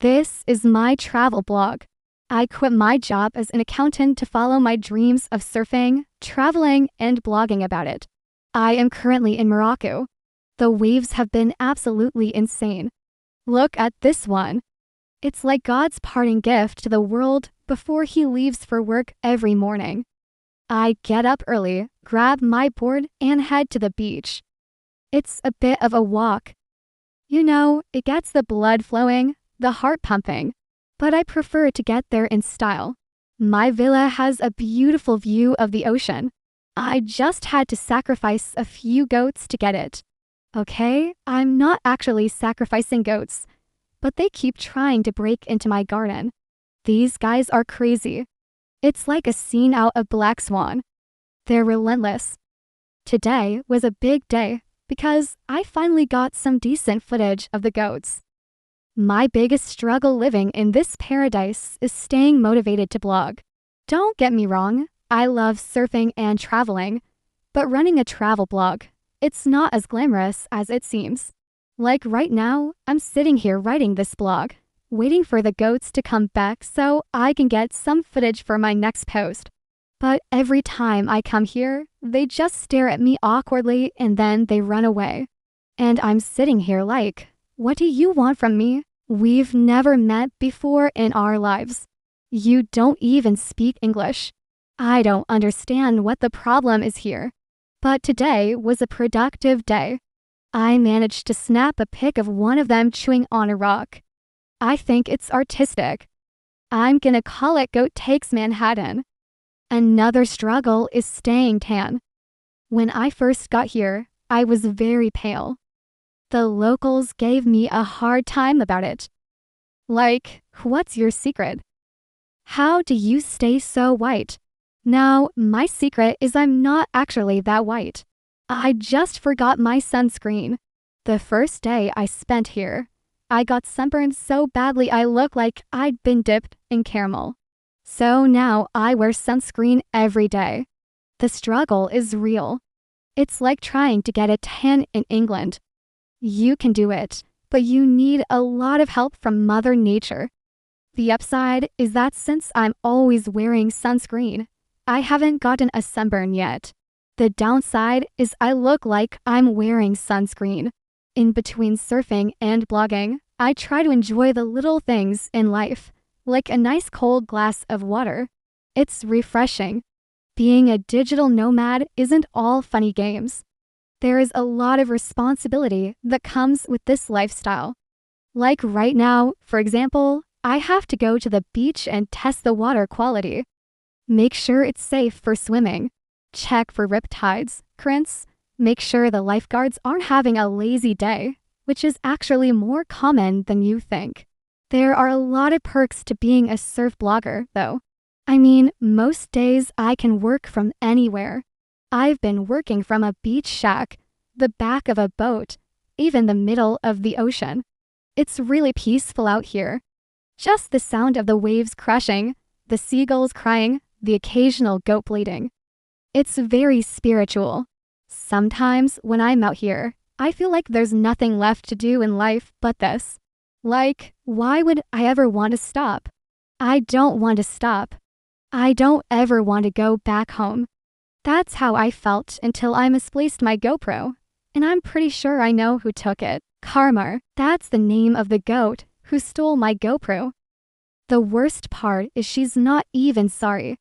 This is my travel blog. I quit my job as an accountant to follow my dreams of surfing, traveling, and blogging about it. I am currently in Morocco. The waves have been absolutely insane. Look at this one. It's like God's parting gift to the world before he leaves for work every morning. I get up early, grab my board, and head to the beach. It's a bit of a walk. You know, it gets the blood flowing, the heart pumping, but I prefer to get there in style. My villa has a beautiful view of the ocean. I just had to sacrifice a few goats to get it. Okay, I'm not actually sacrificing goats, but they keep trying to break into my garden. These guys are crazy. It's like a scene out of Black Swan. They're relentless. Today was a big day because I finally got some decent footage of the goats. My biggest struggle living in this paradise is staying motivated to blog. Don't get me wrong, I love surfing and traveling, but running a travel blog, it's not as glamorous as it seems. Like right now, I'm sitting here writing this blog, waiting for the goats to come back so I can get some footage for my next post. But every time I come here, they just stare at me awkwardly and then they run away. And I'm sitting here like, what do you want from me? We've never met before in our lives. You don't even speak English. I don't understand what the problem is here. But today was a productive day. I managed to snap a pic of one of them chewing on a rock. I think it's artistic. I'm gonna call it Goat Takes Manhattan. Another struggle is staying tan. When I first got here, I was very pale. The locals gave me a hard time about it. Like, what's your secret? How do you stay so white? Now, my secret is I'm not actually that white. I just forgot my sunscreen. The first day I spent here, I got sunburned so badly I looked like I'd been dipped in caramel. So now I wear sunscreen every day. The struggle is real. It's like trying to get a tan in England. You can do it, but you need a lot of help from Mother Nature. The upside is that since I'm always wearing sunscreen, I haven't gotten a sunburn yet. The downside is I look like I'm wearing sunscreen. In between surfing and blogging, I try to enjoy the little things in life, like a nice cold glass of water. It's refreshing. Being a digital nomad isn't all funny games. There is a lot of responsibility that comes with this lifestyle. Like right now, for example, I have to go to the beach and test the water quality. Make sure it's safe for swimming. Check for riptides, currents. Make sure the lifeguards aren't having a lazy day, which is actually more common than you think. There are a lot of perks to being a surf blogger, though. I mean, most days I can work from anywhere. I've been working from a beach shack, the back of a boat, even the middle of the ocean. It's really peaceful out here. Just the sound of the waves crashing, the seagulls crying, the occasional goat bleating. It's very spiritual. Sometimes when I'm out here, I feel like there's nothing left to do in life but this. Like, why would I ever want to stop? I don't want to stop. I don't ever want to go back home. That's how I felt until I misplaced my GoPro. And I'm pretty sure I know who took it. Karmar, that's the name of the goat who stole my GoPro. The worst part is she's not even sorry.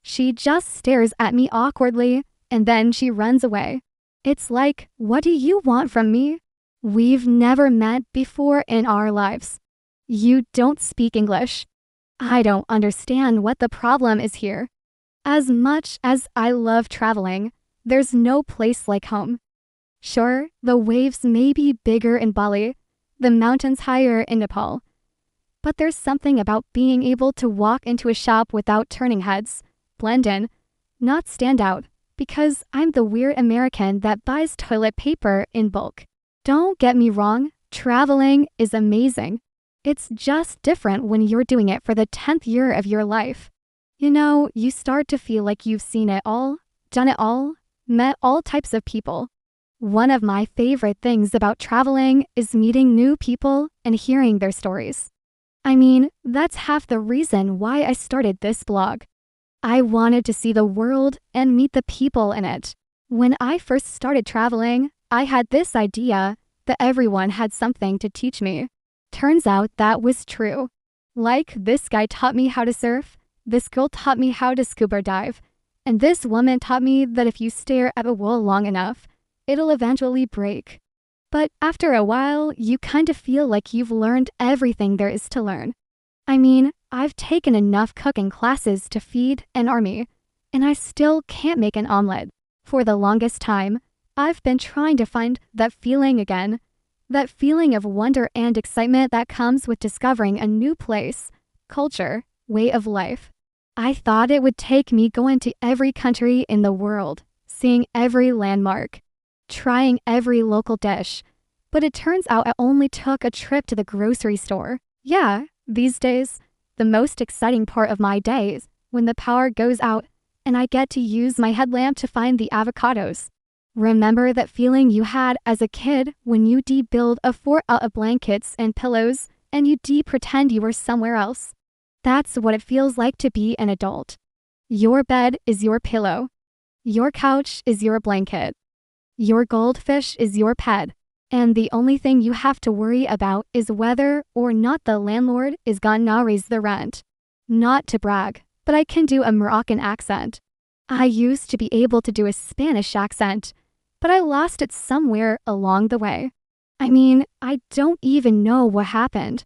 She just stares at me awkwardly, and then she runs away. It's like, what do you want from me? We've never met before in our lives. You don't speak English. I don't understand what the problem is here. As much as I love traveling, there's no place like home. Sure, the waves may be bigger in Bali, the mountains higher in Nepal, but there's something about being able to walk into a shop without turning heads, blend in, not stand out, because I'm the weird American that buys toilet paper in bulk. Don't get me wrong, traveling is amazing. It's just different when you're doing it for the 10th year of your life. You know, you start to feel like you've seen it all, done it all, met all types of people. One of my favorite things about traveling is meeting new people and hearing their stories. I mean, that's half the reason why I started this blog. I wanted to see the world and meet the people in it. When I first started traveling, I had this idea that everyone had something to teach me. Turns out that was true. Like, this guy taught me how to surf, this girl taught me how to scuba dive, and this woman taught me that if you stare at a wall long enough, it'll eventually break. But after a while, you kind of feel like you've learned everything there is to learn. I mean, I've taken enough cooking classes to feed an army, and I still can't make an omelet. For the longest time, I've been trying to find that feeling again, that feeling of wonder and excitement that comes with discovering a new place, culture, way of life. I thought it would take me going to every country in the world, seeing every landmark, trying every local dish, but it turns out I only took a trip to the grocery store. Yeah, these days, the most exciting part of my day is when the power goes out and I get to use my headlamp to find the avocados. Remember that feeling you had as a kid when you build a fort out of blankets and pillows and you pretend you were somewhere else? That's what it feels like to be an adult. Your bed is your pillow. Your couch is your blanket. Your goldfish is your pet. And the only thing you have to worry about is whether or not the landlord is gonna raise the rent. Not to brag, but I can do a Moroccan accent. I used to be able to do a Spanish accent, but I lost it somewhere along the way. I mean, I don't even know what happened.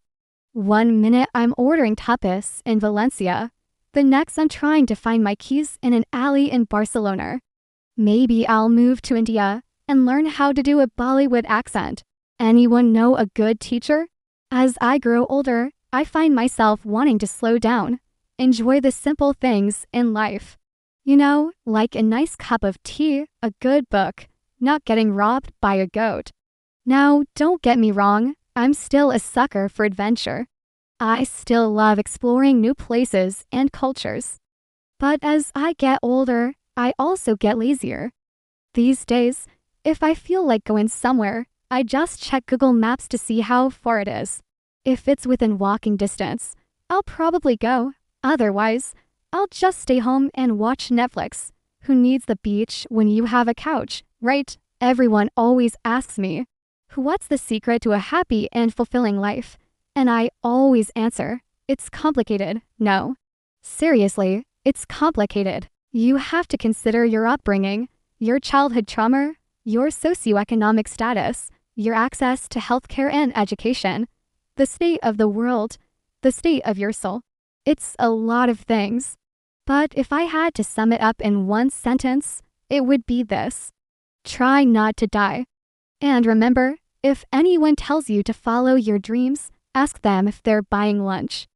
One minute I'm ordering tapas in Valencia, the next I'm trying to find my keys in an alley in Barcelona. Maybe I'll move to India and learn how to do a Bollywood accent. Anyone know a good teacher? As I grow older, I find myself wanting to slow down, enjoy the simple things in life. You know, like a nice cup of tea, a good book, not getting robbed by a goat. Now, don't get me wrong, I'm still a sucker for adventure. I still love exploring new places and cultures. But as I get older, I also get lazier. These days, if I feel like going somewhere, I just check Google Maps to see how far it is. If it's within walking distance, I'll probably go. Otherwise, I'll just stay home and watch Netflix. Who needs the beach when you have a couch, right? Everyone always asks me, what's the secret to a happy and fulfilling life? And I always answer, it's complicated. No. Seriously, it's complicated. You have to consider your upbringing, your childhood trauma, your socioeconomic status, your access to healthcare and education, the state of the world, the state of your soul. It's a lot of things. But if I had to sum it up in one sentence, it would be this: try not to die. And remember, if anyone tells you to follow your dreams, ask them if they're buying lunch.